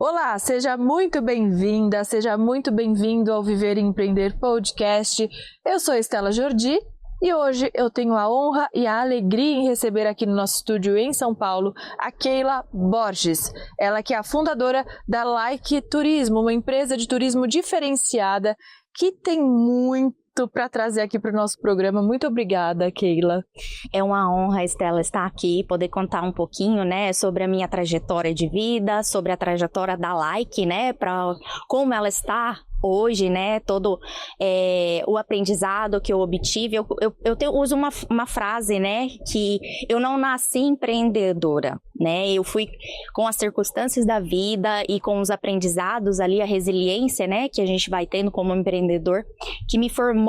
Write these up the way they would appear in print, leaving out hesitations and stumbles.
Olá, seja muito bem-vinda, seja muito bem-vindo ao Viver e Empreender Podcast. Eu sou Estela Jordi e hoje eu tenho a honra e a alegria em receber aqui no nosso estúdio em São Paulo a Keila Borges. Ela que é a fundadora da Like Turismo, uma empresa de turismo diferenciada que tem muito para trazer aqui para o nosso programa. Muito obrigada, Keila. É uma honra, Estela, estar aqui, poder contar um pouquinho, né, sobre a minha trajetória de vida, sobre a trajetória da Like, né, para como ela está hoje, né, todo o aprendizado que eu obtive. Eu uso uma frase, né, que eu não nasci empreendedora, né, eu fui com as circunstâncias da vida e com os aprendizados ali, a resiliência, né, que a gente vai tendo como empreendedor, que me formou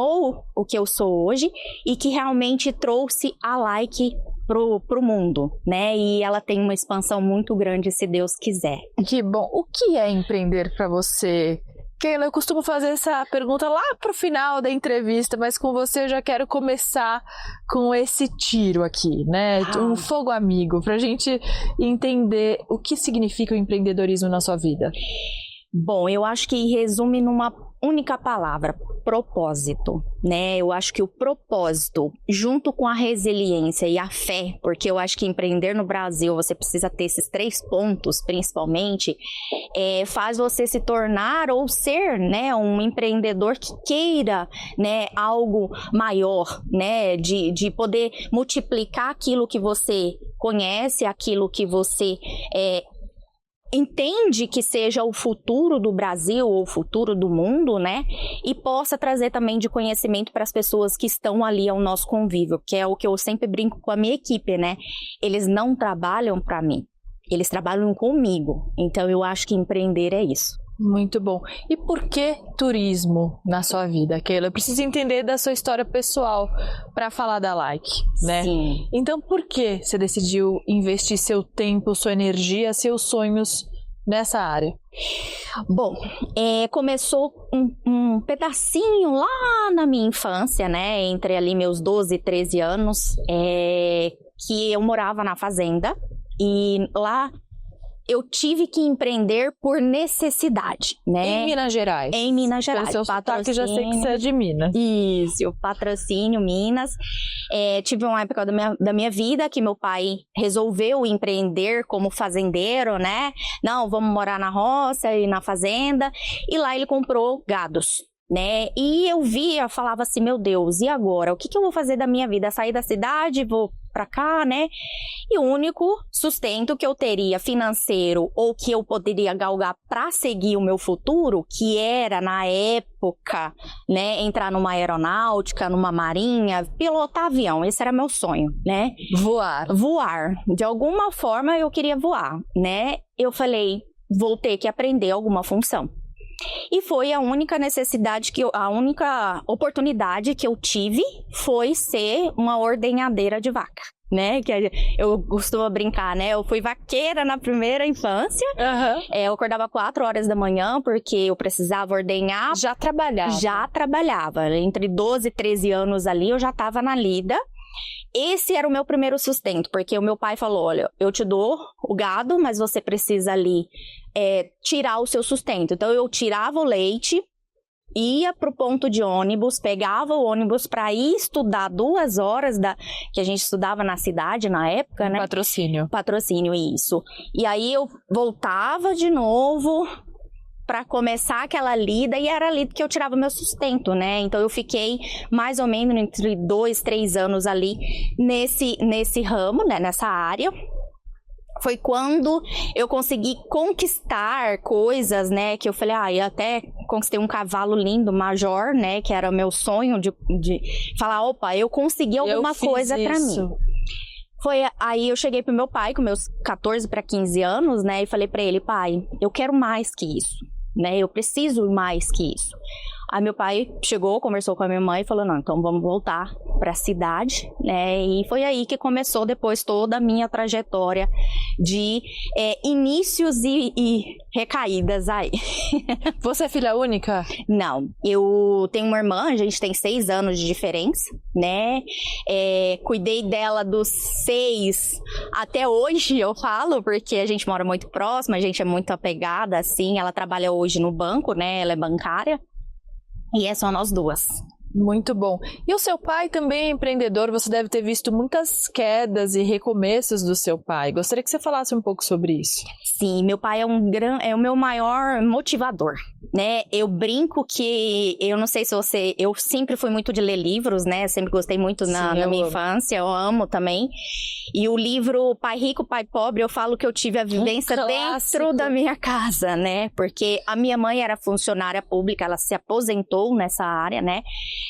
o que eu sou hoje e que realmente trouxe a Like pro mundo, né, e ela tem uma expansão muito grande, se Deus quiser. Que bom. O que é empreender para você? Keila, eu costumo fazer essa pergunta lá pro final da entrevista, mas com você eu já quero começar com esse tiro aqui, né? Um fogo amigo, pra gente entender o que significa o empreendedorismo na sua vida. Bom, eu acho que resume numa única palavra: propósito, né? Eu acho que o propósito, junto com a resiliência e a fé, porque eu acho que empreender no Brasil, você precisa ter esses 3 pontos, principalmente, faz você se tornar ou ser, né, um empreendedor que queira, né, algo maior, né, de poder multiplicar aquilo que você conhece, aquilo que você entende que seja o futuro do Brasil ou o futuro do mundo, né? E possa trazer também de conhecimento para as pessoas que estão ali ao nosso convívio, que é o que eu sempre brinco com a minha equipe, né? Eles não trabalham para mim, eles trabalham comigo. Então eu acho que empreender é isso. Muito bom. E por que turismo na sua vida, Keila? Eu preciso entender da sua história pessoal para falar da Like, né? Sim. Então, por que você decidiu investir seu tempo, sua energia, seus sonhos nessa área? Bom, começou um pedacinho lá na minha infância, né? Entre ali meus 12 e 13 anos, que eu morava na fazenda e lá eu tive que empreender por necessidade, né? Em Minas Gerais? Em Minas Gerais. Pelo seu sotaque, já sei que você é de Minas. Isso, patrocínio Minas. Tive uma época da minha vida que meu pai resolveu empreender como fazendeiro, né? Não, vamos morar na roça e na fazenda. E lá ele comprou gados, né? E eu falava assim, meu Deus, e agora? O que eu vou fazer da minha vida? Sair da cidade, vou pra cá, né? E o único sustento que eu teria financeiro ou que eu poderia galgar para seguir o meu futuro, que era na época, né, entrar numa aeronáutica, numa marinha, pilotar avião, esse era meu sonho, né? Voar. De alguma forma eu queria voar, né? Eu falei, vou ter que aprender alguma função. E foi a única a única oportunidade que eu tive foi ser uma ordenhadeira de vaca, né? Que eu costumo brincar, né? Eu fui vaqueira na primeira infância. Uhum. Eu acordava 4 horas da manhã porque eu precisava ordenhar. Já trabalhava. Entre 12 e 13 anos ali eu já estava na lida. Esse era o meu primeiro sustento, porque o meu pai falou, olha, eu te dou o gado, mas você precisa ali tirar o seu sustento. Então eu tirava o leite, ia pro ponto de ônibus, pegava o ônibus para ir estudar 2 horas que a gente estudava na cidade na época, né? Patrocínio, isso. E aí eu voltava de novo para começar aquela lida, e era ali que eu tirava meu sustento, né? Então eu fiquei mais ou menos entre 2, 3 anos ali nesse ramo, né? Nessa área. Foi quando eu consegui conquistar coisas, né? Que eu falei, eu até conquistei um cavalo lindo, Major, né? Que era o meu sonho de falar, opa, eu consegui alguma coisa para mim. Aí eu cheguei pro meu pai com meus 14 para 15 anos, né? E falei para ele, pai, eu quero mais que isso, né? Eu preciso mais que isso. Aí meu pai chegou, conversou com a minha mãe e falou, não, então vamos voltar para a cidade, né? E foi aí que começou depois toda a minha trajetória de inícios e recaídas aí. Você é filha única? Não, eu tenho uma irmã, a gente tem 6 anos de diferença, né? Cuidei dela dos 6 até hoje, eu falo, porque a gente mora muito próximo, a gente é muito apegada, assim. Ela trabalha hoje no banco, né? Ela é bancária. E é só nós duas. Muito bom. E o seu pai também é empreendedor, você deve ter visto muitas quedas e recomeços do seu pai. Gostaria que você falasse um pouco sobre isso. Sim, meu pai é o meu maior motivador, né? Eu brinco que, eu não sei se você... Eu sempre fui muito de ler livros, né? Sempre gostei muito na minha infância, eu amo também. E o livro Pai Rico, Pai Pobre, eu falo que eu tive a vivência dentro da minha casa, né? Porque a minha mãe era funcionária pública, ela se aposentou nessa área, né?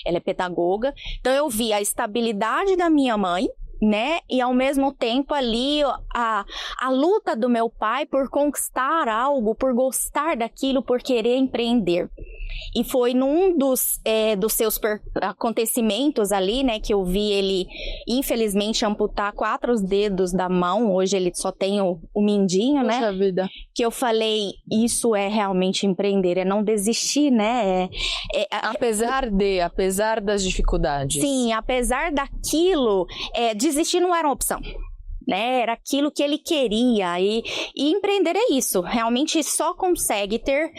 Ela é pedagoga. Então eu vi a estabilidade da minha mãe, né? E ao mesmo tempo ali a luta do meu pai por conquistar algo, por gostar daquilo, por querer empreender. E foi num dos seus acontecimentos ali, né, que eu vi ele, infelizmente, amputar 4 dedos da mão. Hoje ele só tem o mindinho, né? Puxa vida. Que eu falei, isso é realmente empreender, é não desistir, né? Apesar das dificuldades. Sim, apesar daquilo, desistir não era uma opção. Né, era aquilo que ele queria, e empreender é isso, realmente só consegue ter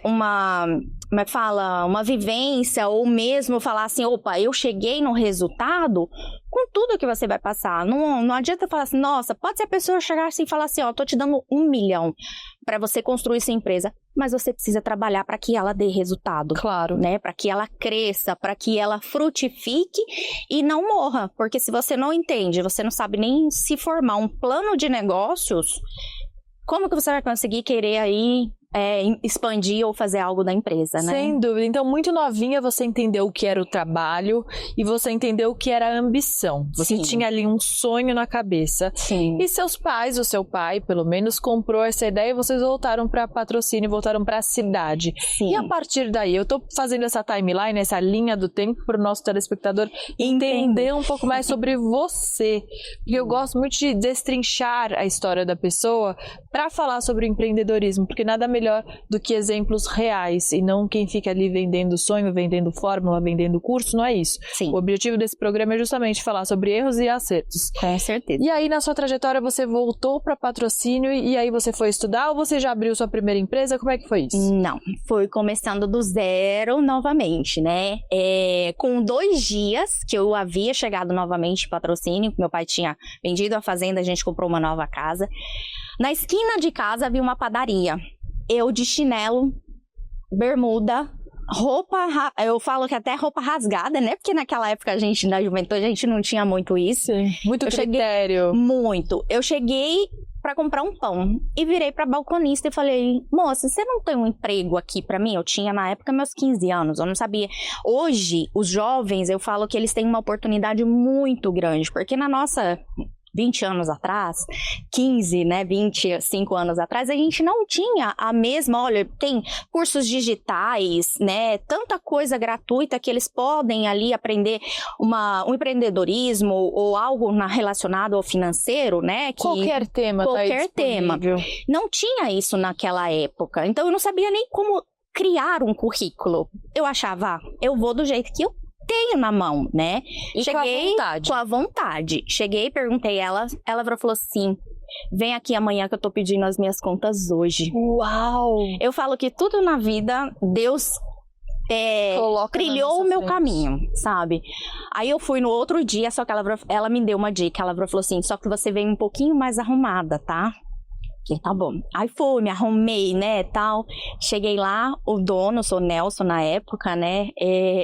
uma vivência, ou mesmo falar assim, opa, eu cheguei no resultado com tudo que você vai passar. Não adianta falar assim, nossa, pode ser a pessoa chegar assim e falar assim, ó, tô te dando 1 milhão para você construir sua empresa, mas você precisa trabalhar para que ela dê resultado. Claro. Né? Para que ela cresça, para que ela frutifique e não morra. Porque se você não entende, você não sabe nem se formar um plano de negócios, como que você vai conseguir querer aí expandir ou fazer algo da empresa, né? Sem dúvida. Então, muito novinha, você entendeu o que era o trabalho e você entendeu o que era a ambição. Você Sim. tinha ali um sonho na cabeça. Sim. E seus pais, o seu pai, pelo menos, comprou essa ideia e vocês voltaram para Patrocínio, voltaram para a cidade. Sim. E a partir daí, eu tô fazendo essa timeline, essa linha do tempo para o nosso telespectador entender um pouco mais sobre você. Porque eu gosto muito de destrinchar a história da pessoa para falar sobre o empreendedorismo, porque nada melhor do que exemplos reais e não quem fica ali vendendo sonho, vendendo fórmula, vendendo curso, não é isso. Sim. O objetivo desse programa é justamente falar sobre erros e acertos. Com certeza. E aí, na sua trajetória, você voltou para Patrocínio e aí você foi estudar ou você já abriu sua primeira empresa? Como é que foi isso? Não, foi começando do zero novamente, né? Com 2 dias que eu havia chegado novamente em Patrocínio, meu pai tinha vendido a fazenda, a gente comprou uma nova casa. Na esquina de casa havia uma padaria. Eu de chinelo, bermuda, roupa, eu falo que até roupa rasgada, né? Porque naquela época a gente, na juventude, a gente não tinha muito isso. Sim, muito critério. Muito. Eu cheguei para comprar um pão e virei para balconista e falei, moça, você não tem um emprego aqui para mim? Eu tinha na época meus 15 anos, eu não sabia. Hoje, os jovens, eu falo que eles têm uma oportunidade muito grande, porque na nossa 20 anos atrás, 15, né, 25 anos atrás, a gente não tinha a mesma, olha, tem cursos digitais, né, tanta coisa gratuita que eles podem ali aprender um empreendedorismo ou algo relacionado ao financeiro, né? Que Qualquer tema tá aí disponível. Não tinha isso naquela época, então eu não sabia nem como criar um currículo. Eu achava, eu vou do jeito que eu tenho na mão, né? E cheguei com a vontade. Cheguei, perguntei ela falou assim, vem aqui amanhã que eu tô pedindo as minhas contas hoje. Uau! Eu falo que tudo na vida, Deus trilhou o meu caminho, sabe? Aí eu fui no outro dia, só que ela me deu uma dica, ela falou assim, só que você vem um pouquinho mais arrumada, tá? Tá bom. Aí fui, me arrumei, né, tal. Cheguei lá, o dono, sou Nelson na época, né,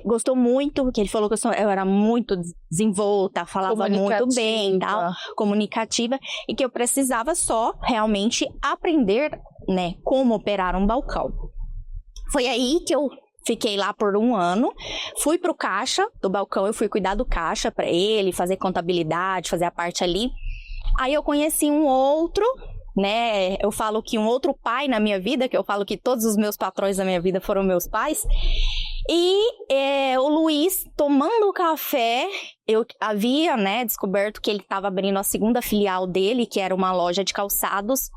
gostou muito, porque ele falou que eu era muito desenvolta, falava muito bem, tal, comunicativa, e que eu precisava só realmente aprender, né, como operar um balcão. Foi aí que eu fiquei lá por 1 ano, fui pro caixa do balcão, eu fui cuidar do caixa para ele, fazer contabilidade, fazer a parte ali. Aí eu conheci um outro, né, eu falo que um outro pai na minha vida, que eu falo que todos os meus patrões da minha vida foram meus pais, E o Luiz, tomando café, eu havia, né, descoberto que ele estava abrindo a segunda filial dele, que era uma loja de calçados.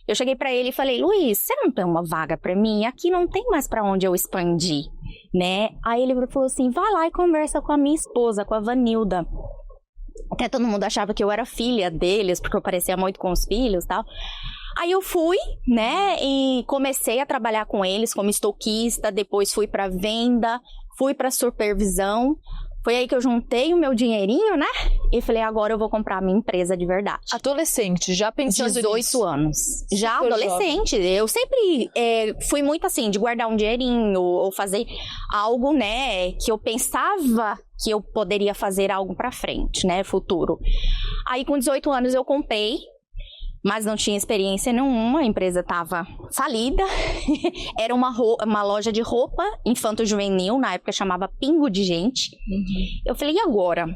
Eu cheguei para ele e falei, Luiz, você não tem uma vaga para mim? Aqui não tem mais para onde eu expandir, né? Aí ele falou assim, vai lá e conversa com a minha esposa, com a Vanilda. Até todo mundo achava que eu era filha deles, porque eu parecia muito com os filhos e tal. Aí eu fui, né, e comecei a trabalhar com eles como estoquista, depois fui para venda, fui para supervisão. Foi aí que eu juntei o meu dinheirinho, né, e falei, agora eu vou comprar a minha empresa de verdade. Adolescente, já pensando 18 nisso. anos. Já Super adolescente. Jovem. Eu sempre fui muito assim, de guardar um dinheirinho ou fazer algo, né, que eu pensava que eu poderia fazer algo pra frente, né, futuro. Aí com 18 anos eu comprei, mas não tinha experiência nenhuma, a empresa estava falida. Era uma loja de roupa infanto-juvenil, na época chamava Pingo de Gente. Eu falei, e agora?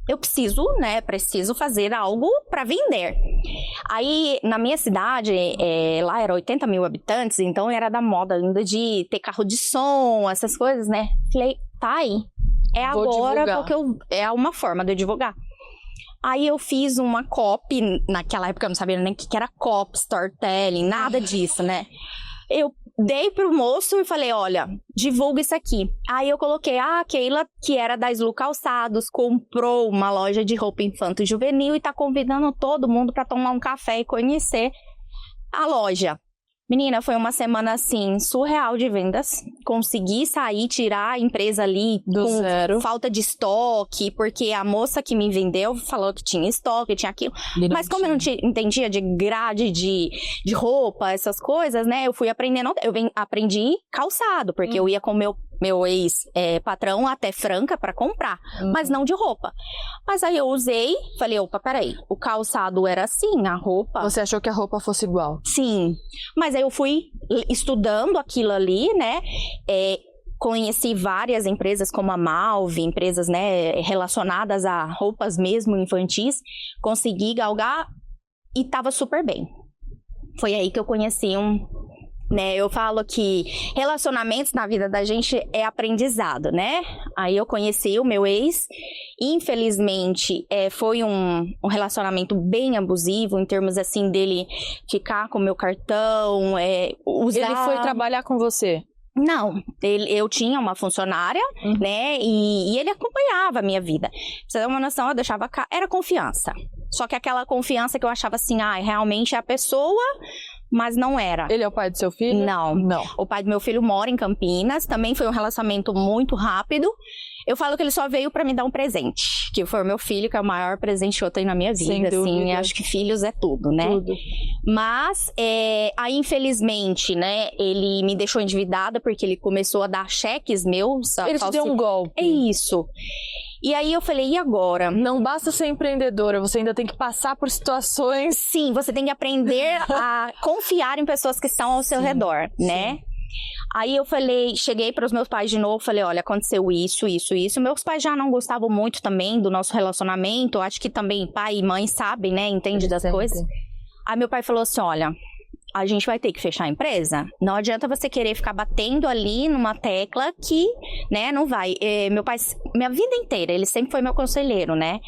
Eu preciso fazer algo para vender. Aí, na minha cidade, lá era 80 mil habitantes, então era da moda ainda de ter carro de som, essas coisas, né? Falei, tá aí. Vou agora, divulgar. Porque é uma forma de eu divulgar. Aí eu fiz uma copy, naquela época eu não sabia nem o que era copy, storytelling, nada disso, né? Eu dei pro moço e falei, olha, divulga isso aqui. Aí eu coloquei, a Keila, que era da Slu Calçados, comprou uma loja de roupa infanto-juvenil e tá convidando todo mundo para tomar um café e conhecer a loja. Menina, foi uma semana, assim, surreal de vendas. Consegui sair, tirar a empresa ali do com zero. Falta de estoque, porque a moça que me vendeu falou que tinha estoque, tinha aquilo. Mas como eu não entendia de grade de roupa, essas coisas, né? Eu fui aprendendo, aprendi calçado, porque eu ia com meu ex-patrão até Franca para comprar, mas não de roupa. Mas aí eu usei, falei, opa, peraí, o calçado era assim, a roupa... Você achou que a roupa fosse igual? Sim, mas aí eu fui estudando aquilo ali, né, conheci várias empresas como a Malve, empresas, né, relacionadas a roupas mesmo infantis, consegui galgar e tava super bem. Foi aí que eu conheci né, eu falo que relacionamentos na vida da gente é aprendizado, né? Aí eu conheci o meu ex, infelizmente foi um relacionamento bem abusivo, em termos assim dele ficar com o meu cartão, usar... Ele foi trabalhar com você? Não, eu tinha uma funcionária, né, e ele acompanhava a minha vida. Pra você ter uma noção, eu deixava... Era confiança. Só que aquela confiança que eu achava assim, realmente é a pessoa... Mas não era. Ele é o pai do seu filho? Não. O pai do meu filho mora em Campinas. Também foi um relacionamento muito rápido. Eu falo que ele só veio pra me dar um presente. Que foi o meu filho, que é o maior presente que eu tenho na minha vida. Sem dúvida. Assim, acho que filhos é tudo, né? Tudo. Mas, aí infelizmente, né? Ele me deixou endividada porque ele começou a dar cheques meus. Ele te deu um golpe. É isso. E aí eu falei, e agora? Não basta ser empreendedora, você ainda tem que passar por situações... Sim, você tem que aprender a confiar em pessoas que estão ao seu redor, né? Aí eu falei, cheguei para os meus pais de novo, falei, olha, aconteceu isso. Meus pais já não gostavam muito também do nosso relacionamento, acho que também pai e mãe sabem, né, entende das coisas. Aí meu pai falou assim, olha... A gente vai ter que fechar a empresa. Não adianta você querer ficar batendo ali numa tecla que, né, não vai. Meu pai, minha vida inteira, ele sempre foi meu conselheiro, né?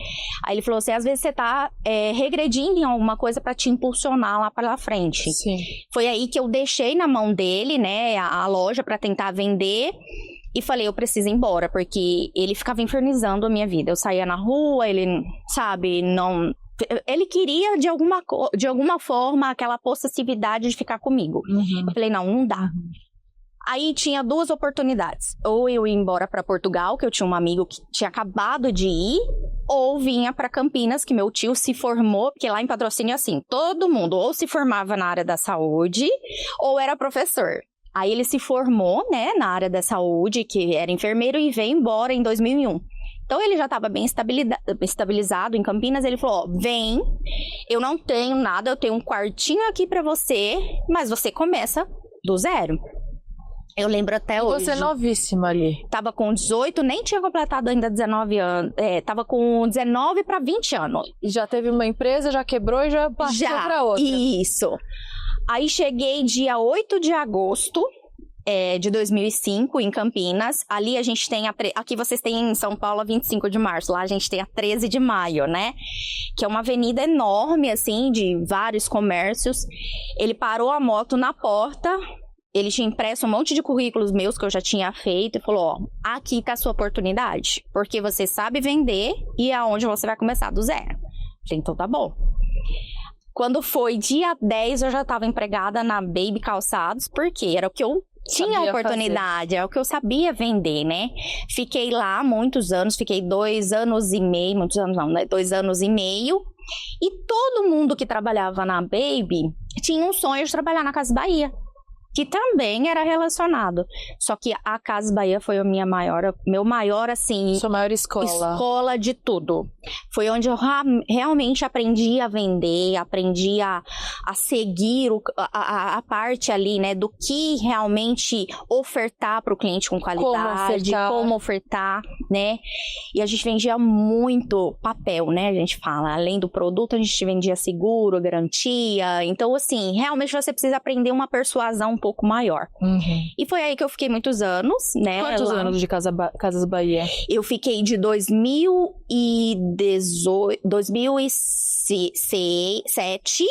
Aí ele falou assim, às vezes você tá regredindo em alguma coisa pra te impulsionar lá pra frente. Sim. Foi aí que eu deixei na mão dele, né, a loja pra tentar vender. E falei, eu preciso ir embora, porque ele ficava infernizando a minha vida. Eu saía na rua, ele, sabe, não... Ele queria, de alguma forma, aquela possessividade de ficar comigo. Eu falei, não dá. Aí tinha duas oportunidades. Ou eu ia embora para Portugal, que eu tinha um amigo que tinha acabado de ir, ou vinha para Campinas, que meu tio se formou, porque lá em Patrocínio, assim, todo mundo ou se formava na área da saúde, ou era professor. Aí ele se formou, né, na área da saúde, que era enfermeiro, e veio embora em 2001. Então, ele já estava bem estabilizado em Campinas. Ele falou, vem, eu não tenho nada, eu tenho um quartinho aqui para você, mas você começa do zero. Eu lembro até hoje. Você é novíssima ali. Tava com 18, nem tinha completado ainda 19 anos. Tava com 19 para 20 anos. E já teve uma empresa, já quebrou e já passou para outra. Isso. Aí cheguei dia 8 de agosto. de 2005, em Campinas. Ali a gente tem, aqui vocês têm em São Paulo a 25 de março, lá a gente tem a 13 de maio, né? Que é uma avenida enorme, assim, de vários comércios. Ele parou a moto na porta, ele tinha impresso um monte de currículos meus que eu já tinha feito e falou, ó, aqui tá a sua oportunidade, porque você sabe vender e é onde você vai começar do zero. Falei, então tá bom. Quando foi dia 10, eu já estava empregada na Baby Calçados, porque era o que eu tinha oportunidade, é o que eu sabia vender, né? Fiquei lá muitos anos, fiquei 2 anos e meio, muitos anos não, né? 2 anos e meio. E todo mundo que trabalhava na Baby tinha um sonho de trabalhar na Casas Bahia, que também era relacionado. Só que a Casas Bahia foi meu maior, assim... Sua maior escola. Escola de tudo. Foi onde eu realmente aprendi a vender, aprendi a seguir a parte ali, né, do que realmente ofertar para o cliente com qualidade, como ofertar, né? E a gente vendia muito papel, né? A gente fala, além do produto, a gente vendia seguro, garantia. Então, assim, realmente você precisa aprender uma persuasão um pouco maior. Uhum. E foi aí que eu fiquei muitos anos, né? Quantos anos de Casas Bahia? Eu fiquei de 2007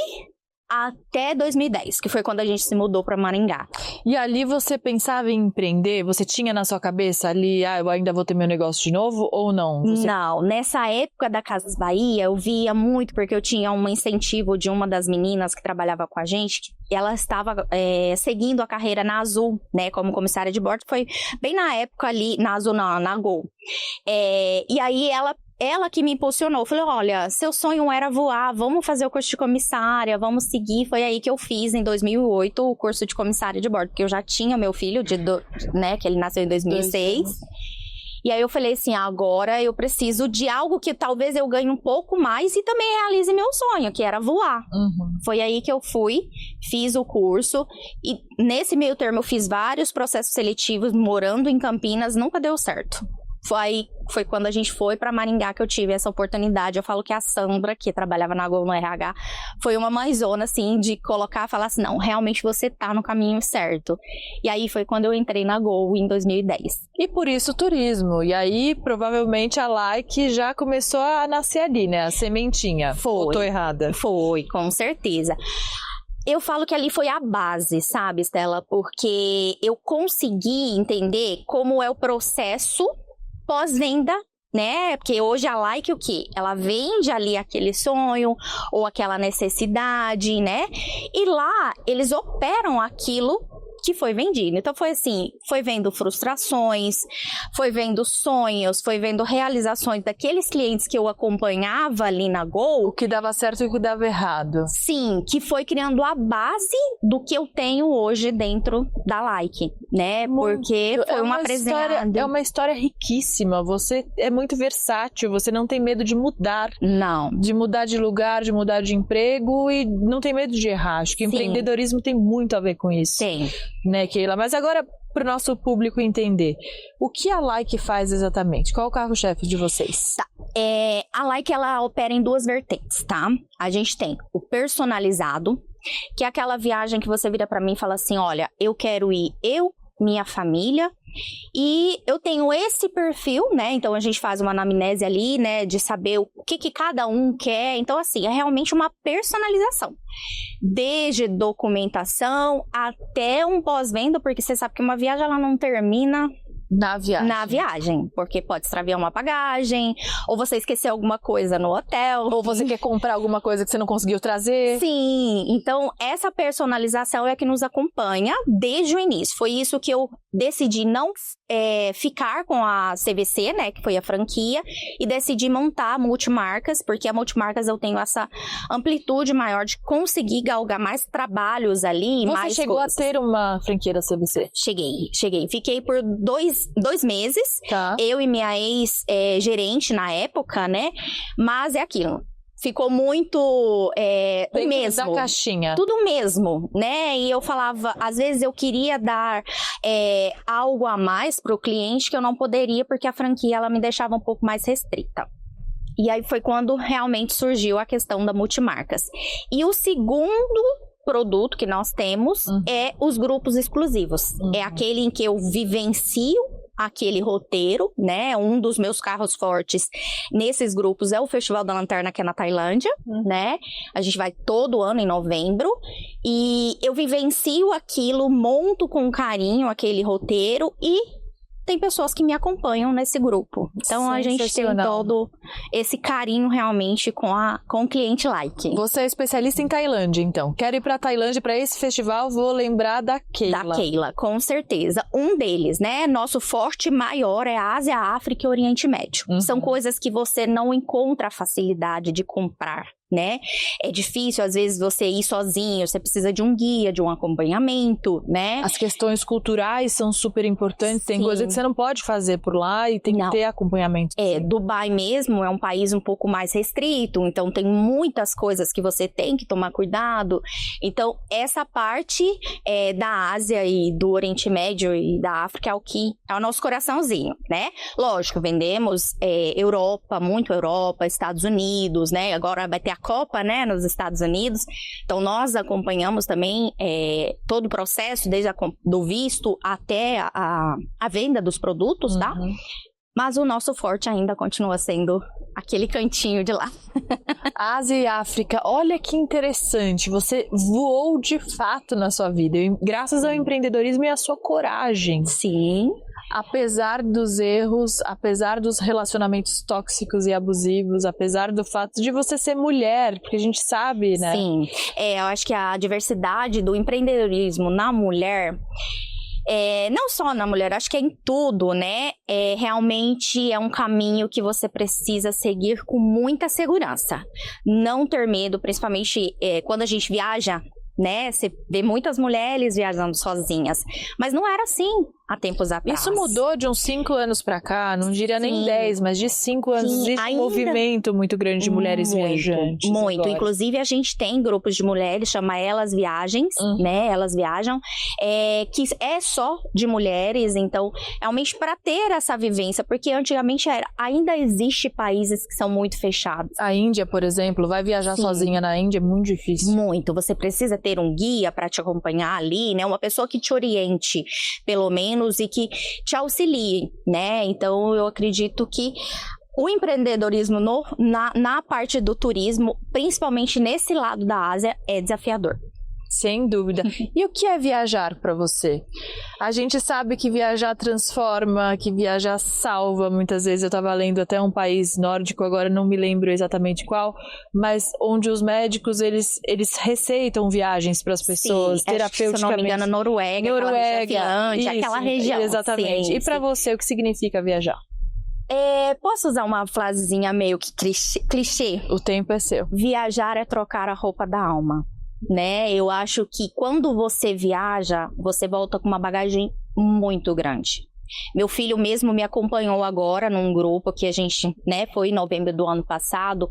até 2010, que foi quando a gente se mudou para Maringá. E ali você pensava em empreender? Você tinha na sua cabeça ali, eu ainda vou ter meu negócio de novo ou não? Não, nessa época da Casas Bahia eu via muito, porque eu tinha um incentivo de uma das meninas que trabalhava com a gente, ela estava seguindo a carreira na Azul, né, como comissária de bordo, foi bem na época ali, na Azul não, na Gol. E aí ela que me impulsionou, falou, olha, seu sonho era voar, vamos fazer o curso de comissária, vamos seguir. Foi aí que eu fiz, em 2008, o curso de comissária de bordo, porque eu já tinha meu filho, né, que ele nasceu em 2006. E aí eu falei assim, agora eu preciso de algo que talvez eu ganhe um pouco mais e também realize meu sonho, que era voar. Uhum. Foi aí que eu fiz o curso e nesse meio termo eu fiz vários processos seletivos morando em Campinas, nunca deu certo. Foi quando a gente foi para Maringá que eu tive essa oportunidade. Eu falo que a Sandra, que trabalhava na Gol no RH, foi uma mãezona, assim, de colocar e falar assim, não, realmente você tá no caminho certo. E aí foi quando eu entrei na Gol em 2010. E por isso o turismo. E aí, provavelmente, a Like já começou a nascer ali, né? A sementinha. Ou tô errada? Foi, com certeza. Eu falo que ali foi a base, sabe, Estela? Porque eu consegui entender como é o processo pós-venda, né? Porque hoje a Like, o quê? Ela vende ali aquele sonho ou aquela necessidade, né? E lá eles operam aquilo que foi vendido. Então foi assim, foi vendo frustrações, foi vendo sonhos, foi vendo realizações daqueles clientes que eu acompanhava ali na Gol. O que dava certo e o que dava errado. Sim, que foi criando a base do que eu tenho hoje dentro da Like, né? Porque foi uma É uma história riquíssima, você é muito versátil, você não tem medo de mudar. Não. De mudar de lugar, de mudar de emprego e não tem medo de errar. Acho que empreendedorismo tem muito a ver com isso. Tem. Né, Keila? Mas agora, para o nosso público entender, o que a Like faz exatamente? Qual é o carro-chefe de vocês? Tá. A Like, ela opera em 2 vertentes, tá? A gente tem o personalizado, que é aquela viagem que você vira para mim e fala assim, olha, eu quero ir minha família, e eu tenho esse perfil, né? Então a gente faz uma anamnese ali, né? De saber o que cada um quer. Então, assim, é realmente uma personalização. Desde documentação até um pós-venda, porque você sabe que uma viagem ela não termina na viagem, porque pode extraviar uma bagagem, ou você esqueceu alguma coisa no hotel, ou você quer comprar alguma coisa que você não conseguiu trazer. Sim, então essa personalização é a que nos acompanha desde o início. Foi isso que eu decidi não ficar com a CVC, né, que foi a franquia, e decidi montar a Multimarcas, porque a Multimarcas eu tenho essa amplitude maior de conseguir galgar mais trabalhos ali. Você chegou a ter uma franquia da CVC? Cheguei. Fiquei por 2 meses, tá. Eu e minha ex-gerente na época, né, mas é aquilo. Ficou muito o mesmo. Da caixinha. Tudo mesmo, né? E eu falava, às vezes eu queria dar algo a mais para o cliente que eu não poderia, porque a franquia ela me deixava um pouco mais restrita. E aí foi quando realmente surgiu a questão da Multimarcas. E o segundo produto que nós temos é os grupos exclusivos. É aquele em que eu vivencio aquele roteiro, né? Um dos meus carros fortes nesses grupos é o Festival da Lanterna, que é na Tailândia, né? A gente vai todo ano em novembro e eu vivencio aquilo, monto com carinho aquele roteiro e tem pessoas que me acompanham nesse grupo. Então, a gente tem todo esse carinho realmente com o cliente like. Você é especialista em Tailândia, então. Quero ir para a Tailândia para esse festival, vou lembrar da Keila. Da Keila, com certeza. Um deles, né? Nosso forte maior é a Ásia, África e Oriente Médio. São coisas que você não encontra facilidade de comprar, né? É difícil, às vezes, você ir sozinho, você precisa de um guia, de um acompanhamento, né? As questões culturais são super importantes, tem coisa que você não pode fazer por lá e tem que ter acompanhamento. Dubai mesmo é um país um pouco mais restrito, então tem muitas coisas que você tem que tomar cuidado. Então, essa parte da Ásia e do Oriente Médio e da África é o nosso coraçãozinho, né? Lógico, vendemos Europa, muito Europa, Estados Unidos, né? Agora vai ter a Copa, né, nos Estados Unidos. Então, nós acompanhamos também todo o processo, desde do visto até a venda dos produtos, tá? Mas o nosso forte ainda continua sendo aquele cantinho de lá. Ásia e África, olha que interessante. Você voou de fato na sua vida, graças ao empreendedorismo e à sua coragem. Sim. Apesar dos erros, apesar dos relacionamentos tóxicos e abusivos, apesar do fato de você ser mulher, porque a gente sabe, né? Sim, eu acho que a diversidade do empreendedorismo na mulher, não só na mulher, acho que é em tudo, né? Realmente é um caminho que você precisa seguir com muita segurança. Não ter medo, principalmente quando a gente viaja, né? Você vê muitas mulheres viajando sozinhas, mas não era assim há tempos atrás. Isso mudou de uns 5 anos pra cá, não diria nem 10, mas de 5 anos existe um movimento muito grande de mulheres viajantes. Muito, agora. Inclusive a gente tem grupos de mulheres, chama Elas Viagens, né? Elas Viajam, que é só de mulheres, então realmente para ter essa vivência, porque antigamente ainda existe países que são muito fechados. A Índia, por exemplo, vai viajar sozinha na Índia é muito difícil. Muito, você precisa ter um guia para te acompanhar ali, né? Uma pessoa que te oriente, pelo menos, e que te auxilie, né? Então, eu acredito que o empreendedorismo na parte do turismo, principalmente nesse lado da Ásia, é desafiador. Sem dúvida. E o que é viajar para você? A gente sabe que viajar transforma, que viajar salva. Muitas vezes eu estava lendo até um país nórdico, agora não me lembro exatamente qual, mas onde os médicos, eles receitam viagens para as pessoas, terapeuticamente. Se não me engano, Noruega, aquela região. Exatamente. Sim, e para você, o que significa viajar? Posso usar uma frasezinha meio que clichê? O tempo é seu. Viajar é trocar a roupa da alma. Né? Eu acho que quando você viaja, você volta com uma bagagem muito grande. Meu filho mesmo me acompanhou agora num grupo que a gente, né, foi em novembro do ano passado.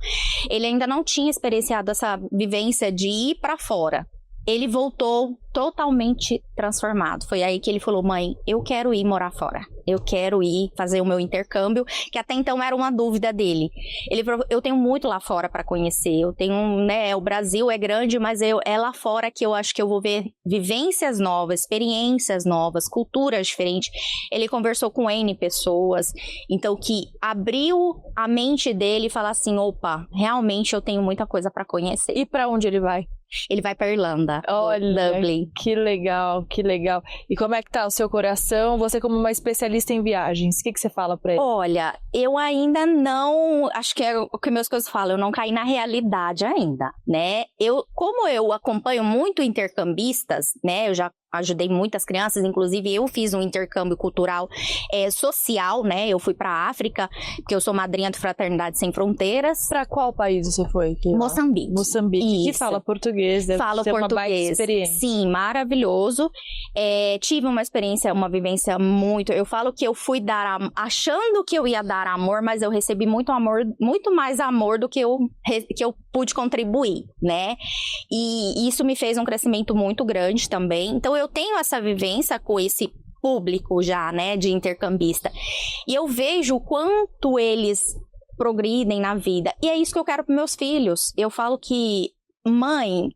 Ele ainda não tinha experienciado essa vivência de ir para fora. Ele voltou totalmente transformado. Foi aí que ele falou: mãe, eu quero ir morar fora. Eu quero ir fazer o meu intercâmbio, que até então era uma dúvida dele. Ele falou: eu tenho muito lá fora para conhecer. Eu tenho, né, o Brasil é grande, mas é lá fora que eu acho que eu vou ver vivências novas, experiências novas, culturas diferentes. Ele conversou com N pessoas, então que abriu a mente dele e falou assim: opa, realmente eu tenho muita coisa para conhecer. E para onde ele vai? Ele vai para Irlanda. Olha, Dublin. Que legal, que legal. E como é que tá o seu coração? Você como uma especialista em viagens, o que você fala para ele? Olha, eu ainda não, acho que é o que meus coisas falam, eu não caí na realidade ainda, né? Como eu acompanho muito intercambistas, né? Eu já ajudei muitas crianças, inclusive eu fiz um intercâmbio cultural social, né? Eu fui para a África, porque eu sou madrinha do Fraternidade Sem Fronteiras. Para qual país você foi? Moçambique. Moçambique, que fala português, deve ser uma baita experiência. Sim, maravilhoso. Tive uma experiência, uma vivência muito... Eu falo que eu fui achando que eu ia dar amor, mas eu recebi muito amor, muito mais amor do que eu pude contribuir, né? E isso me fez um crescimento muito grande também. Então, eu tenho essa vivência com esse público já, né, de intercambista. E eu vejo o quanto eles progridem na vida. E é isso que eu quero para meus filhos. Eu falo que, mãe,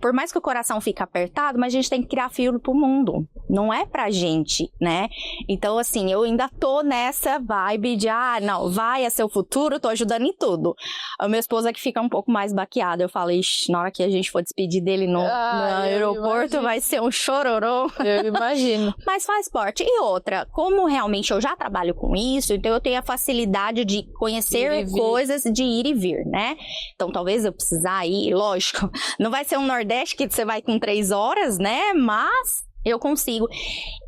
por mais que o coração fique apertado, mas a gente tem que criar filho pro mundo. Não é pra gente, né? Então, assim, eu ainda tô nessa vibe de, não, vai, é seu futuro, tô ajudando em tudo. A minha esposa que fica um pouco mais baqueada. Eu falei, na hora que a gente for despedir dele no aeroporto, vai ser um chororô. Eu imagino. Mas faz parte. E outra, como realmente eu já trabalho com isso, então eu tenho a facilidade de conhecer coisas, de ir e vir, né? Então, talvez eu precisar ir, lógico, não vai ser um Nordeste que você vai com 3 horas, né? Mas eu consigo.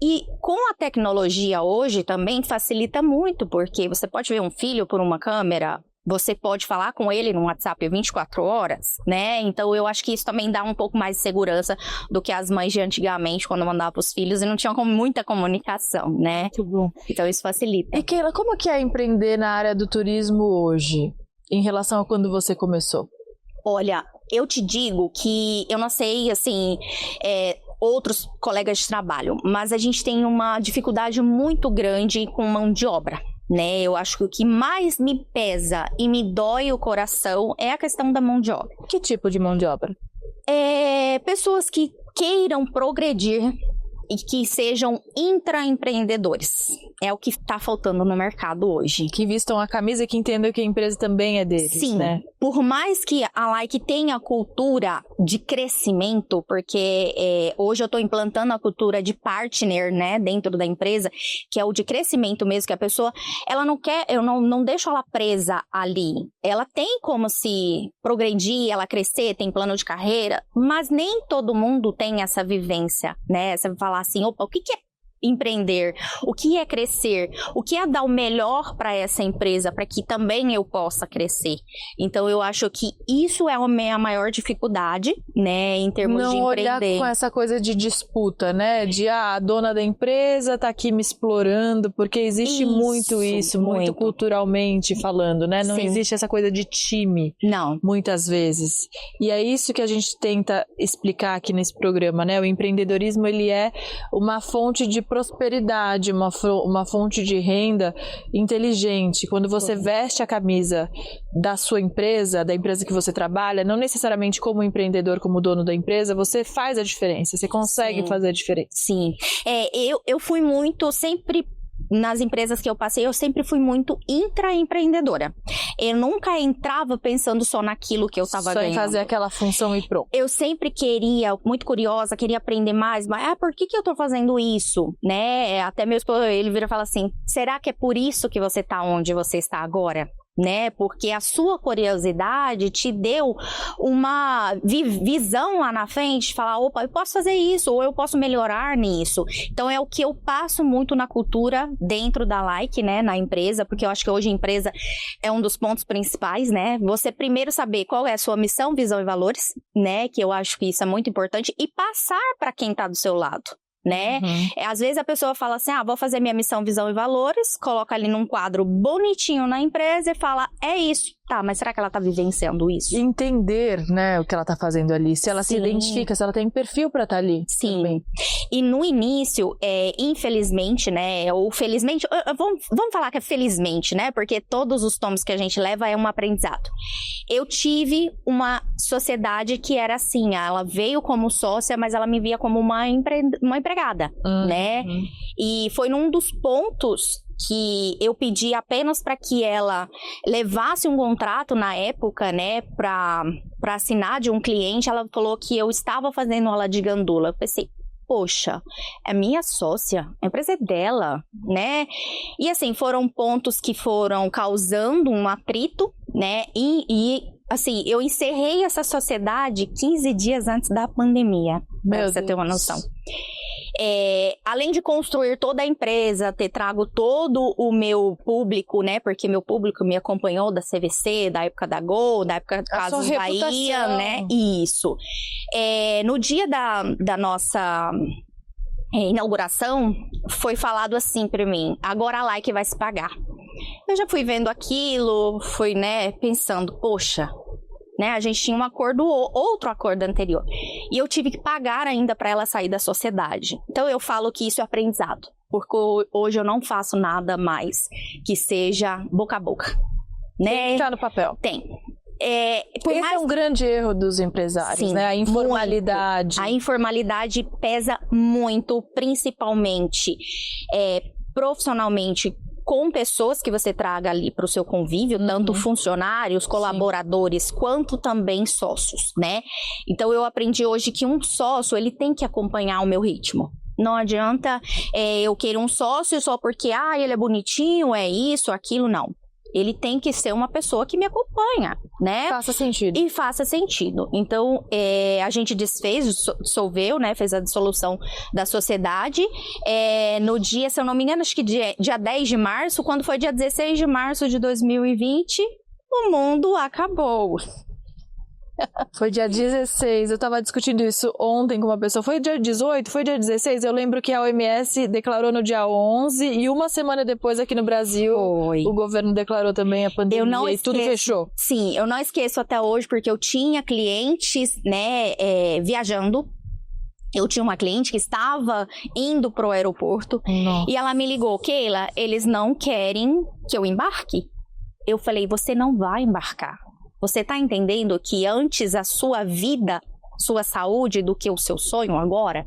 E com a tecnologia hoje também facilita muito, porque você pode ver um filho por uma câmera, você pode falar com ele no WhatsApp 24 horas, né? Então eu acho que isso também dá um pouco mais de segurança do que as mães de antigamente, quando mandavam os filhos e não tinham muita comunicação, né? Muito bom. Então isso facilita. E Keila, como que é empreender na área do turismo hoje, em relação a quando você começou? Olha, eu te digo que eu não sei, assim, outros colegas de trabalho, mas a gente tem uma dificuldade muito grande com mão de obra, né? Eu acho que o que mais me pesa e me dói o coração é a questão da mão de obra. Que tipo de mão de obra? Pessoas que queiram progredir e que sejam intraempreendedores. É o que está faltando no mercado hoje. Que vistam a camisa e que entendam que a empresa também é deles, Sim, né? Por mais que a Like tenha a cultura de crescimento, porque hoje eu estou implantando a cultura de partner, né, dentro da empresa, que é o de crescimento mesmo, que a pessoa, ela não quer, eu não deixo ela presa ali. Ela tem como se progredir, ela crescer, tem plano de carreira, mas nem todo mundo tem essa vivência, né? Você vai falar assim, opa, o que é empreender, o que é crescer, o que é dar o melhor para essa empresa, para que também eu possa crescer. Então eu acho que isso é a minha maior dificuldade, né, em termos de empreender. Não olhar com essa coisa de disputa, né, de a dona da empresa tá aqui me explorando, porque existe muito isso, muito culturalmente falando, né, não existe essa coisa de time, não, muitas vezes. E é isso que a gente tenta explicar aqui nesse programa, né, o empreendedorismo, ele é uma fonte de prosperidade, uma fonte de renda inteligente. Quando você veste a camisa da sua empresa, da empresa que você trabalha, não necessariamente como empreendedor, como dono da empresa, você faz a diferença, você consegue fazer a diferença. Sim, eu fui muito, sempre nas empresas que eu passei, eu sempre fui muito intraempreendedora. Eu nunca entrava pensando só naquilo que eu estava ganhando. Só em fazer aquela função e pronto. Eu sempre queria, muito curiosa, queria aprender mais, mas por que eu tô fazendo isso, né? Até meu esposo, ele vira e fala assim, será que é por isso que você tá onde você está agora? Né? Porque a sua curiosidade te deu uma visão lá na frente, falar, opa, eu posso fazer isso, ou eu posso melhorar nisso. Então é o que eu passo muito na cultura dentro da Like, né, na empresa, porque eu acho que hoje a empresa é um dos pontos principais, né? Você primeiro saber qual é a sua missão, visão e valores, né? Que eu acho que isso é muito importante, e passar para quem tá do seu lado. Né? Às vezes a pessoa fala assim, vou fazer minha missão, visão e valores, coloca ali num quadro bonitinho na empresa e fala, é isso. Tá, mas será que ela tá vivenciando isso? Entender, né, o que ela tá fazendo ali, se ela se identifica, se ela tem perfil pra estar ali. Sim. Também. E no início, infelizmente, né, ou felizmente, vamos falar que é felizmente, né, porque todos os tomos que a gente leva é um aprendizado. Eu tive uma sociedade que era assim, ela veio como sócia, mas ela me via como uma empregada, né? E foi num dos pontos que eu pedi apenas para que ela levasse um contrato na época, né, para assinar de um cliente. Ela falou que eu estava fazendo aula de gandula. Eu pensei, poxa, é minha sócia, a empresa é dela, né? E assim, foram pontos que foram causando um atrito, né? E assim, eu encerrei essa sociedade 15 dias antes da pandemia, para você ter uma noção. Além de construir toda a empresa, ter trago todo o meu público, né? Porque meu público me acompanhou da CVC, da época da Gol, da época do Casas Bahia, né? Isso. No dia da nossa inauguração, foi falado assim pra mim, agora a Like vai se pagar. Eu já fui vendo aquilo, fui, né, pensando, poxa, né, a gente tinha um acordo, outro acordo anterior, e eu tive que pagar ainda para ela sair da sociedade. Então eu falo que isso é aprendizado, porque hoje eu não faço nada mais que seja boca a boca, né? Tem que estar no papel. Tem. Esse é um grande erro dos empresários, Sim, né? A informalidade. Muito. A informalidade pesa muito, principalmente profissionalmente, com pessoas que você traga ali para o seu convívio, tanto funcionários, colaboradores, quanto também sócios, né? Então, eu aprendi hoje que um sócio, ele tem que acompanhar o meu ritmo. Não adianta eu querer um sócio só porque, ele é bonitinho, é isso, aquilo, não. Ele tem que ser uma pessoa que me acompanha, né? Faça sentido. E faça sentido. Então, a gente dissolveu, né? Fez a dissolução da sociedade. No dia, se eu não me engano, acho que dia 10 de março, quando foi dia 16 de março de 2020, o mundo acabou. Foi dia 16, eu tava discutindo isso ontem com uma pessoa, foi dia 18, foi dia 16, eu lembro que a OMS declarou no dia 11 e uma semana depois aqui no Brasil o governo declarou também a pandemia e tudo fechou. Sim, eu não esqueço até hoje porque eu tinha clientes, né, viajando. Eu tinha uma cliente que estava indo pro aeroporto e ela me ligou, Keila, eles não querem que eu embarque. Eu falei, você não vai embarcar. Você tá entendendo que antes a sua vida, sua saúde, do que o seu sonho agora?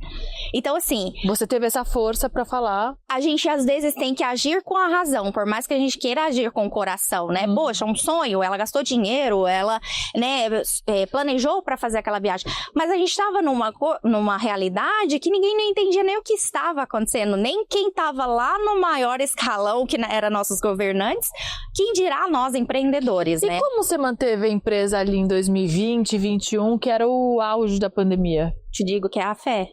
Então, assim... Você teve essa força pra falar... A gente, às vezes, tem que agir com a razão, por mais que a gente queira agir com o coração, né? Poxa, um sonho, ela gastou dinheiro, ela, né, planejou pra fazer aquela viagem. Mas a gente tava numa realidade que ninguém não entendia nem o que estava acontecendo, nem quem tava lá no maior escalão, que era nossos governantes, quem dirá nós, empreendedores, né? E como você manteve a empresa ali em 2020, 2021, que era o auge da pandemia? Te digo que é a fé.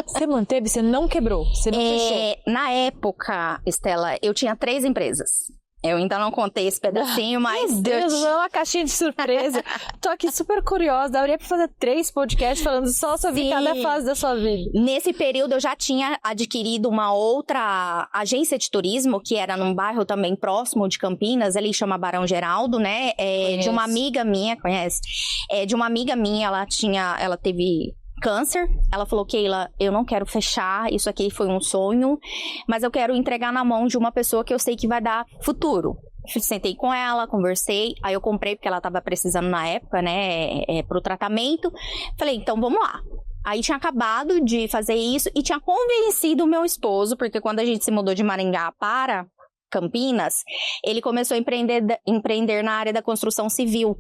Você manteve? Você não quebrou? Você não fechou? Na época, Estela, eu tinha 3 empresas. Eu ainda não contei esse pedacinho, mas... Meu Deus, é uma caixinha de surpresa. Tô aqui super curiosa. Daria pra fazer 3 podcasts falando só sobre cada fase da sua vida. Nesse período, eu já tinha adquirido uma outra agência de turismo, que era num bairro também próximo de Campinas, ali chama Barão Geraldo, né? De uma amiga minha, conhece? De uma amiga minha, ela teve... câncer, ela falou, Keila, eu não quero fechar, isso aqui foi um sonho, mas eu quero entregar na mão de uma pessoa que eu sei que vai dar futuro. Sentei com ela, conversei, aí eu comprei porque ela tava precisando na época, né, pro tratamento. Falei, então vamos lá. Aí tinha acabado de fazer isso e tinha convencido o meu esposo, porque quando a gente se mudou de Maringá para Campinas, ele começou a empreender na área da construção civil.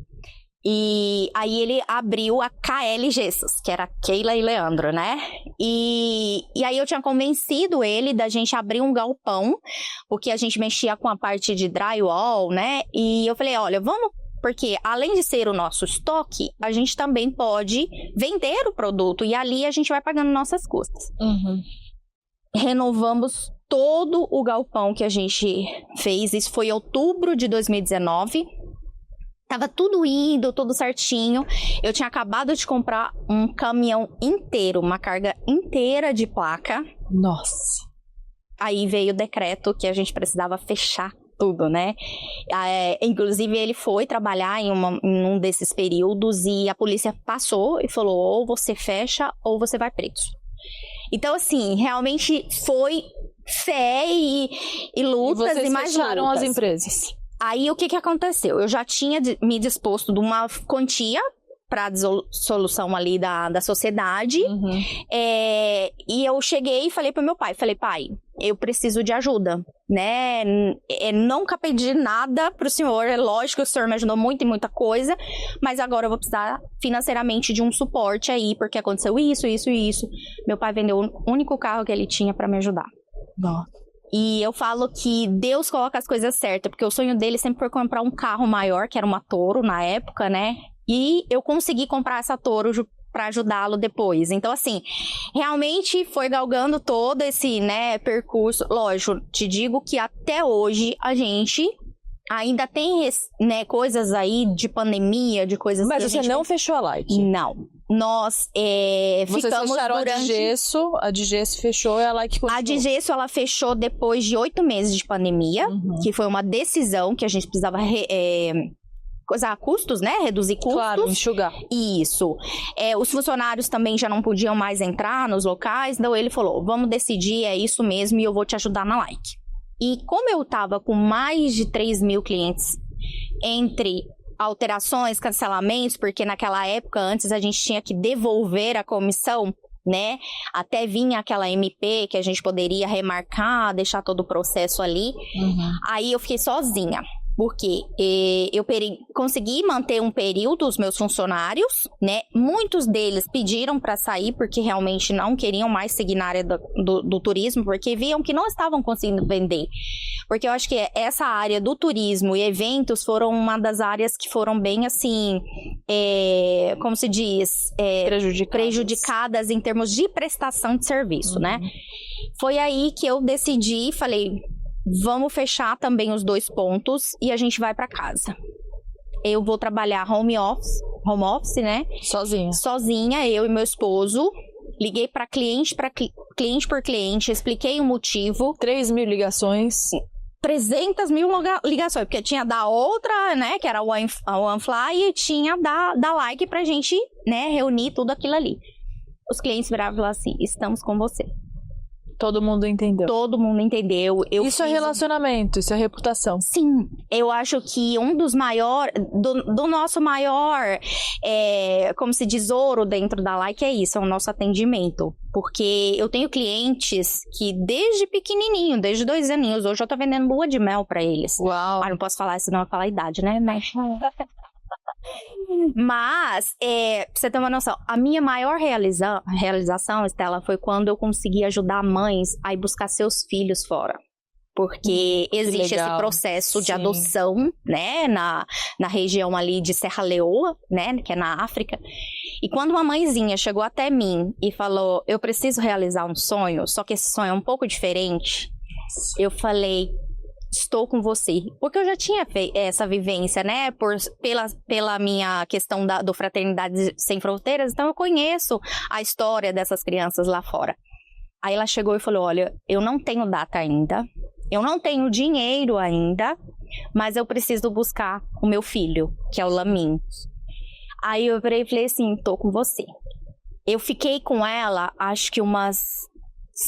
E aí ele abriu a KL Gessos, que era Keila e Leandro, né? E aí eu tinha convencido ele da gente abrir um galpão, porque a gente mexia com a parte de drywall, né? E eu falei, olha, vamos... Porque além de ser o nosso estoque, a gente também pode vender o produto e ali a gente vai pagando nossas custas. Renovamos todo o galpão que a gente fez, isso foi em outubro de 2019. Tava tudo indo, tudo certinho. Eu tinha acabado de comprar um caminhão inteiro, uma carga inteira de placa. Nossa. Aí veio o decreto que a gente precisava fechar tudo, né? Inclusive, ele foi trabalhar em um desses períodos e a polícia passou e falou, ou você fecha ou você vai preso. Então, assim, realmente foi fé e lutas e mais fecharam lutas. as empresas. Aí, o que aconteceu? Eu já tinha me disposto de uma quantia para a dissolução ali da sociedade. E eu cheguei e falei para meu pai, pai, eu preciso de ajuda, né? Nunca pedi nada pro senhor, é lógico que o senhor me ajudou muito em muita coisa, mas agora eu vou precisar financeiramente de um suporte aí, porque aconteceu isso. Meu pai vendeu o único carro que ele tinha para me ajudar. Nossa. E eu falo que Deus coloca as coisas certas, porque o sonho dele sempre foi comprar um carro maior, que era uma Toro na época, né? E eu consegui comprar essa Toro para ajudá-lo depois. Então, assim, realmente foi galgando todo esse, né, percurso. Lógico, te digo que até hoje a gente ainda tem, né, coisas aí de pandemia, de coisas... Mas que você não fechou a Like? Não. Nós Vocês ficamos fecharam durante... a de gesso fechou e a Like continuou. A de gesso, ela fechou depois de 8 meses de pandemia, que foi uma decisão que a gente precisava coisar custos, né? Reduzir custos. Claro, enxugar. Isso. Os funcionários também já não podiam mais entrar nos locais, então ele falou, vamos decidir, é isso mesmo, e eu vou te ajudar na Like. E como eu tava com mais de 3 mil clientes entre alterações, cancelamentos, porque naquela época, antes a gente tinha que devolver a comissão, né? Até vinha aquela MP que a gente poderia remarcar, deixar todo o processo ali. Aí eu fiquei sozinha. Porque eu consegui manter um período os meus funcionários, né? Muitos deles pediram para sair porque realmente não queriam mais seguir na área do turismo, porque viam que não estavam conseguindo vender. Porque eu acho que essa área do turismo e eventos foram uma das áreas que foram bem assim, como se diz? Prejudicadas em termos de prestação de serviço, né? Foi aí que eu decidi, falei... Vamos fechar também os 2 pontos e a gente vai para casa. Eu vou trabalhar home office, né? Sozinha, eu e meu esposo. Liguei para cliente por cliente, expliquei o motivo. 3.000 ligações. 300.000 ligações, porque tinha da outra, né, que era a OneFly, e tinha da Like pra gente, né, reunir tudo aquilo ali. Os clientes viravam e falavam assim, estamos com você. Todo mundo entendeu. Todo mundo entendeu. Isso é relacionamento, isso é reputação. Sim, eu acho que um dos maiores, do nosso maior, como se diz, ouro dentro da Like é isso, é o nosso atendimento. Porque eu tenho clientes que desde pequenininho, desde 2 aninhos, hoje eu tô vendendo lua de mel pra eles. Uau. Não posso falar, senão eu vou falar a idade, né? Mas, pra você ter uma noção, a minha maior realização, Estela, foi quando eu consegui ajudar mães a ir buscar seus filhos fora. Porque existe esse processo de adoção, né, na região ali de Serra Leoa, né, que é na África. E quando uma mãezinha chegou até mim e falou, eu preciso realizar um sonho, só que esse sonho é um pouco diferente, eu falei... Estou com você. Porque eu já tinha essa vivência, né? Pela minha questão do Fraternidade Sem Fronteiras. Então, eu conheço a história dessas crianças lá fora. Aí ela chegou e falou, olha, eu não tenho data ainda. Eu não tenho dinheiro ainda. Mas eu preciso buscar o meu filho, que é o Lamin. Aí eu virei e falei assim, tô com você. Eu fiquei com ela, acho que umas...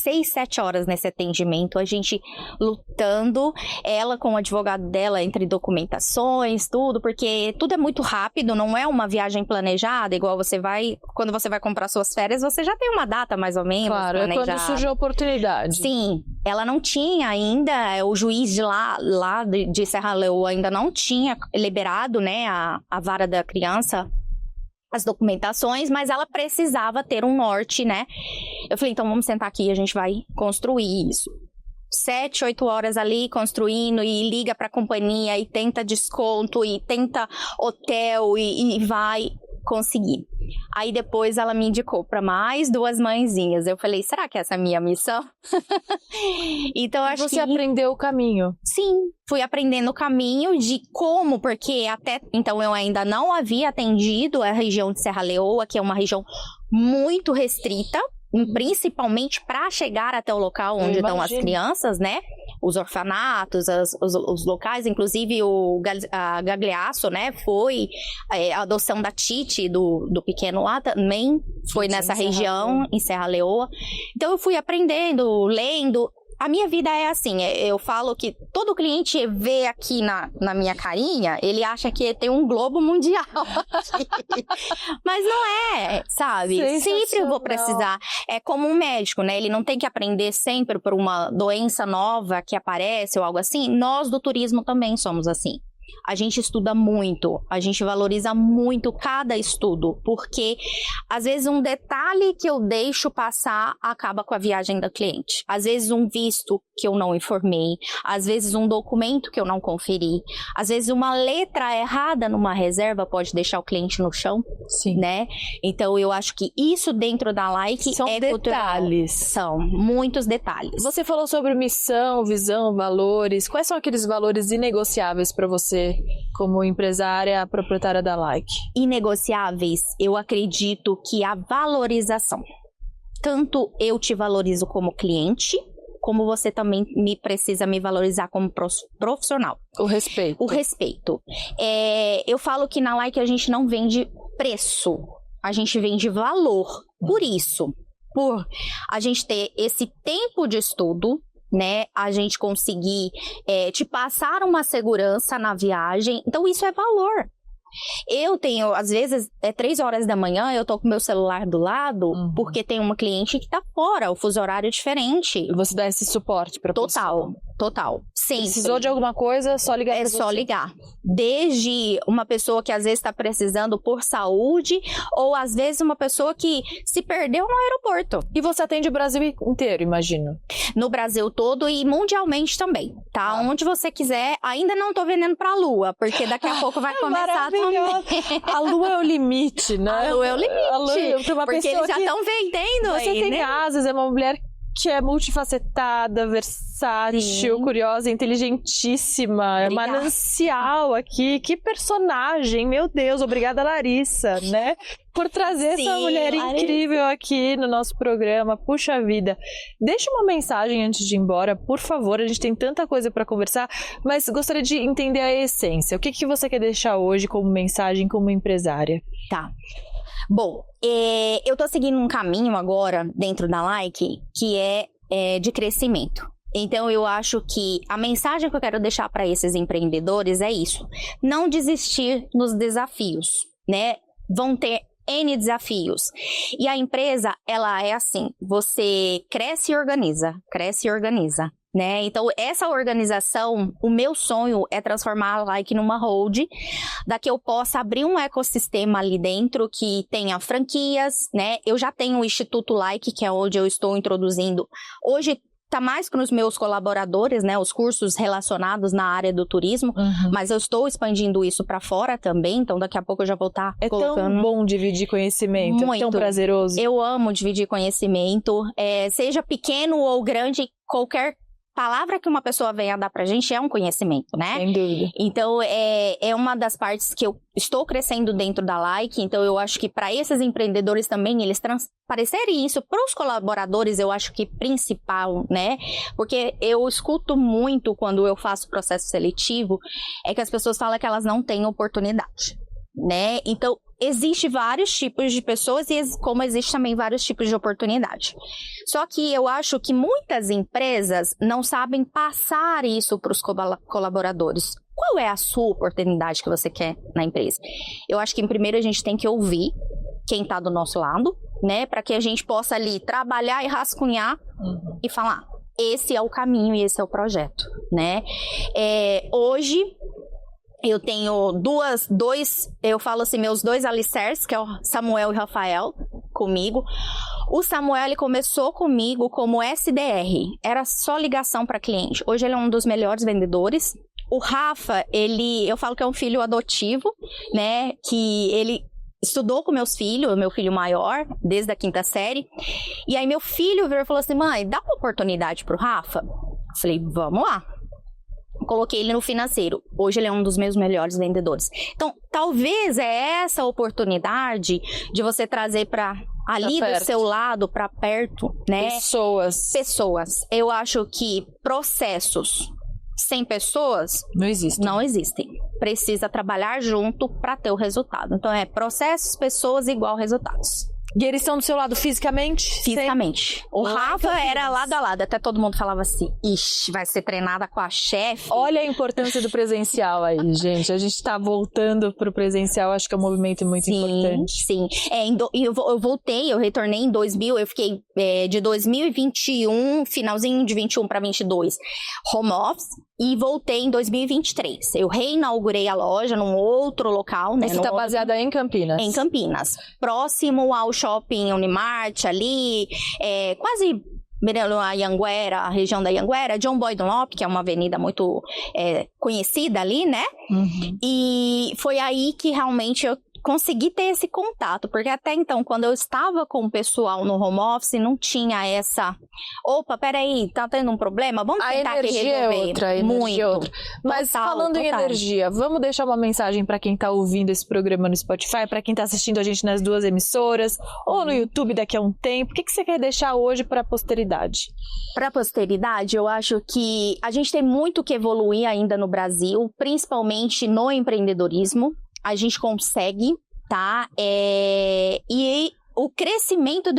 6, 7 horas nesse atendimento, a gente lutando, ela com o advogado dela entre documentações, tudo, porque tudo é muito rápido, não é uma viagem planejada, igual quando você vai comprar suas férias, você já tem uma data mais ou menos planejada. Claro, é quando surge a oportunidade. Sim, ela não tinha ainda, o juiz de lá de Serra Leoa ainda não tinha liberado, né, a vara da criança, as documentações, mas ela precisava ter um norte, né? Eu falei, então vamos sentar aqui e a gente vai construir isso. 7, 8 horas ali construindo e liga pra companhia e tenta desconto e tenta hotel e vai conseguir. Aí depois ela me indicou para mais 2 mãezinhas. Eu falei, será que essa é a minha missão? Então acho que... Você aprendeu o caminho. Sim, fui aprendendo o caminho de como, porque até então eu ainda não havia atendido a região de Serra Leoa, que é uma região muito restrita, principalmente para chegar até o local onde estão as crianças, né? Os orfanatos, os locais, inclusive a Gagliasso, né? Foi a adoção da Titi, do pequeno lá também, foi nessa região, em Serra Leoa. Então eu fui aprendendo, lendo. A minha vida é assim, eu falo que todo cliente vê aqui na minha carinha, ele acha que tem um globo mundial aqui. Mas não é, sabe? Sempre eu vou precisar. É como um médico, né? Ele não tem que aprender sempre por uma doença nova que aparece ou algo assim. Nós do turismo também somos assim. A gente estuda muito, a gente valoriza muito cada estudo, porque às vezes um detalhe que eu deixo passar acaba com a viagem da cliente. Às vezes um visto que eu não informei, às vezes um documento que eu não conferi, às vezes uma letra errada numa reserva pode deixar o cliente no chão, né? Então eu acho que isso dentro da Like são detalhes. São muitos detalhes. Você falou sobre missão, visão, valores. Quais são aqueles valores inegociáveis para você como empresária, proprietária da Like? Inegociáveis, eu acredito que a valorização. Tanto eu te valorizo como cliente, como você também precisa me valorizar como profissional. O respeito. O respeito. Eu falo que na Like a gente não vende preço, a gente vende valor. Por isso, por a gente ter esse tempo de estudo, né, a gente conseguir te passar uma segurança na viagem, então isso é valor. Eu tenho, às vezes, 3 horas da manhã, eu tô com meu celular do lado, porque tem uma cliente que tá fora, o fuso horário é diferente. E você dá esse suporte pra pessoa? Total. Sempre. Precisou de alguma coisa, só ligar pra você. É só ligar. Desde uma pessoa que às vezes está precisando por saúde, ou às vezes uma pessoa que se perdeu no aeroporto. E você atende o Brasil inteiro, imagino? No Brasil todo e mundialmente também, tá? Onde você quiser. Ainda não tô vendendo pra Lua, porque daqui a pouco vai começar também. A Lua é o limite, né? A Lua é o limite. Porque eles já estão vendendo você aí, tem né? asas, é uma mulher que é multifacetada, versátil, curiosa, inteligentíssima, é manancial aqui. Que personagem, meu Deus, obrigada Larissa, né? Por trazer essa mulher incrível aqui no nosso programa. Puxa vida. Deixa uma mensagem antes de ir embora, por favor, a gente tem tanta coisa para conversar, mas gostaria de entender a essência. O que você quer deixar hoje como mensagem, como empresária? Tá. Bom, eu tô seguindo um caminho agora dentro da Like que é de crescimento. Então eu acho que a mensagem que eu quero deixar para esses empreendedores é isso: não desistir nos desafios, né? Vão ter N desafios. E a empresa, ela é assim, você cresce e organiza, né? Então, essa organização, o meu sonho é transformar a Like numa hold, da que eu possa abrir um ecossistema ali dentro que tenha franquias, né? Eu já tenho o Instituto Like, que é onde eu estou introduzindo. Hoje, tá mais que nos meus colaboradores, né? Os cursos relacionados na área do turismo, mas eu estou expandindo isso para fora também, então daqui a pouco eu já vou estar colocando. É tão bom dividir conhecimento, muito. É tão prazeroso. Eu amo dividir conhecimento, seja pequeno ou grande, qualquer palavra que uma pessoa venha dar pra gente é um conhecimento, né? Sem dúvida. Então, é uma das partes que eu estou crescendo dentro da Like, então eu acho que para esses empreendedores também, eles transparecerem isso para os colaboradores, eu acho que principal, né? Porque eu escuto muito quando eu faço processo seletivo, é que as pessoas falam que elas não têm oportunidade, né? Então, existe vários tipos de pessoas e como existe também vários tipos de oportunidade. Só que eu acho que muitas empresas não sabem passar isso para os colaboradores. Qual é a sua oportunidade que você quer na empresa? Eu acho que primeiro a gente tem que ouvir quem está do nosso lado, né? Para que a gente possa ali trabalhar e rascunhar e falar, esse é o caminho e esse é o projeto, né? Hoje eu tenho eu falo assim, meus 2 alicerces, que é o Samuel e o Rafael, comigo. O Samuel, ele começou comigo como SDR, era só ligação para cliente. Hoje ele é um dos melhores vendedores. O Rafa, eu falo que é um filho adotivo, né, que ele estudou com meus filhos, meu filho maior, desde a 5ª série. E aí meu filho virou e falou assim, mãe, dá uma oportunidade pro Rafa? Eu falei, vamos lá. Coloquei ele no financeiro. Hoje ele é um dos meus melhores vendedores. Então, talvez é essa oportunidade de você trazer para ali do seu lado, para perto, né? Pessoas. Eu acho que processos sem pessoas não existem. Precisa trabalhar junto para ter o resultado. Então, processos, pessoas igual resultados. E eles estão do seu lado fisicamente? Fisicamente. O Rafa era lado a lado. Até todo mundo falava assim, ixi, vai ser treinada com a chefe. Olha a importância do presencial aí, gente. A gente tá voltando pro presencial. Acho que é um movimento muito importante. Sim. Eu retornei em 2000. Eu fiquei de 2021, finalzinho de 21 para 22, home office. E voltei em 2023. Eu reinaugurei a loja num outro local, né? Você está baseada em Campinas? Em Campinas. Próximo ao shopping Unimart ali, quase a Anhanguera, a região da Anhanguera, John Boy Dunlop, que é uma avenida muito conhecida ali, né? E foi aí que realmente eu consegui ter esse contato, porque até então, quando eu estava com o pessoal no home office, não tinha essa, opa, peraí, tá tendo um problema? Vamos tentar aqui resolver. A energia é outra. Mas falando em energia, vamos deixar uma mensagem para quem tá ouvindo esse programa no Spotify, para quem tá assistindo a gente nas 2 emissoras, ou no YouTube daqui a um tempo. O que você quer deixar hoje para a posteridade? Para a posteridade, eu acho que a gente tem muito que evoluir ainda no Brasil, principalmente no empreendedorismo. A gente consegue, tá? E o crescimento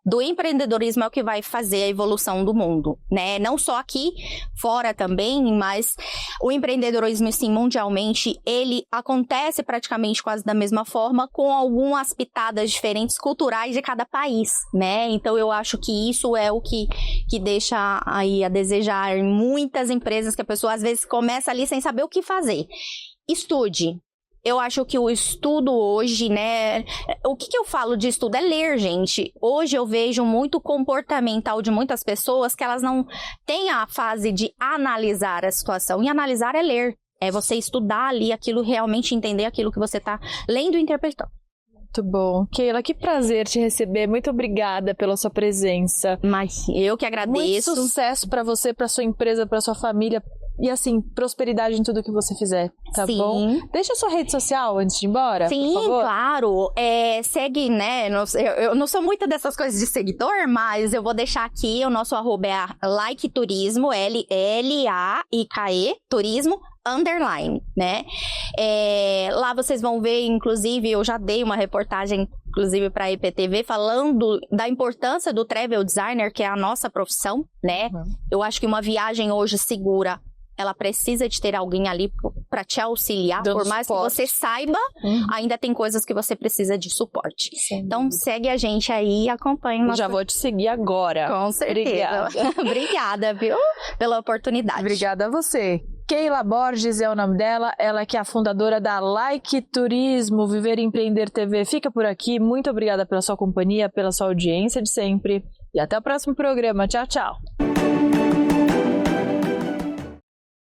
do empreendedorismo é o que vai fazer a evolução do mundo, né? Não só aqui, fora também, mas o empreendedorismo, sim, mundialmente, ele acontece praticamente quase da mesma forma, com algumas pitadas diferentes culturais de cada país, né? Então, eu acho que isso é o que deixa aí a desejar em muitas empresas, que a pessoa às vezes começa ali sem saber o que fazer. Estude. Eu acho que o estudo hoje, né? O que eu falo de estudo? É ler, gente. Hoje eu vejo muito comportamental de muitas pessoas que elas não têm a fase de analisar a situação. E analisar é ler. É você estudar ali aquilo, realmente entender aquilo que você está lendo e interpretando. Muito bom. Keila, que prazer te receber. Muito obrigada pela sua presença. Mas eu que agradeço. Muito sucesso para você, para sua empresa, para sua família. E assim, prosperidade em tudo que você fizer, tá Sim. bom? Deixa a sua rede social antes de ir embora, Sim, por favor. Claro. Segue, né? Eu não sou muito dessas coisas de seguidor, mas eu vou deixar aqui, o nosso arroba é Like Turismo, L-A-I-K-E, turismo, _, né? Lá vocês vão ver, inclusive, eu já dei uma reportagem, inclusive, para a IPTV, falando da importância do travel designer, que é a nossa profissão, né? Eu acho que uma viagem hoje segura, ela precisa de ter alguém ali para te auxiliar, dando por mais suporte. que você saiba, ainda tem coisas que você precisa de suporte. Sim. Então, segue a gente aí e acompanha o nosso... Já vou te seguir agora. Com certeza. Obrigada, viu? Pela oportunidade. Obrigada a você. Keila Borges é o nome dela, ela que é a fundadora da Like Turismo, Viver e Empreender TV. Fica por aqui, muito obrigada pela sua companhia, pela sua audiência de sempre. E até o próximo programa. Tchau, tchau.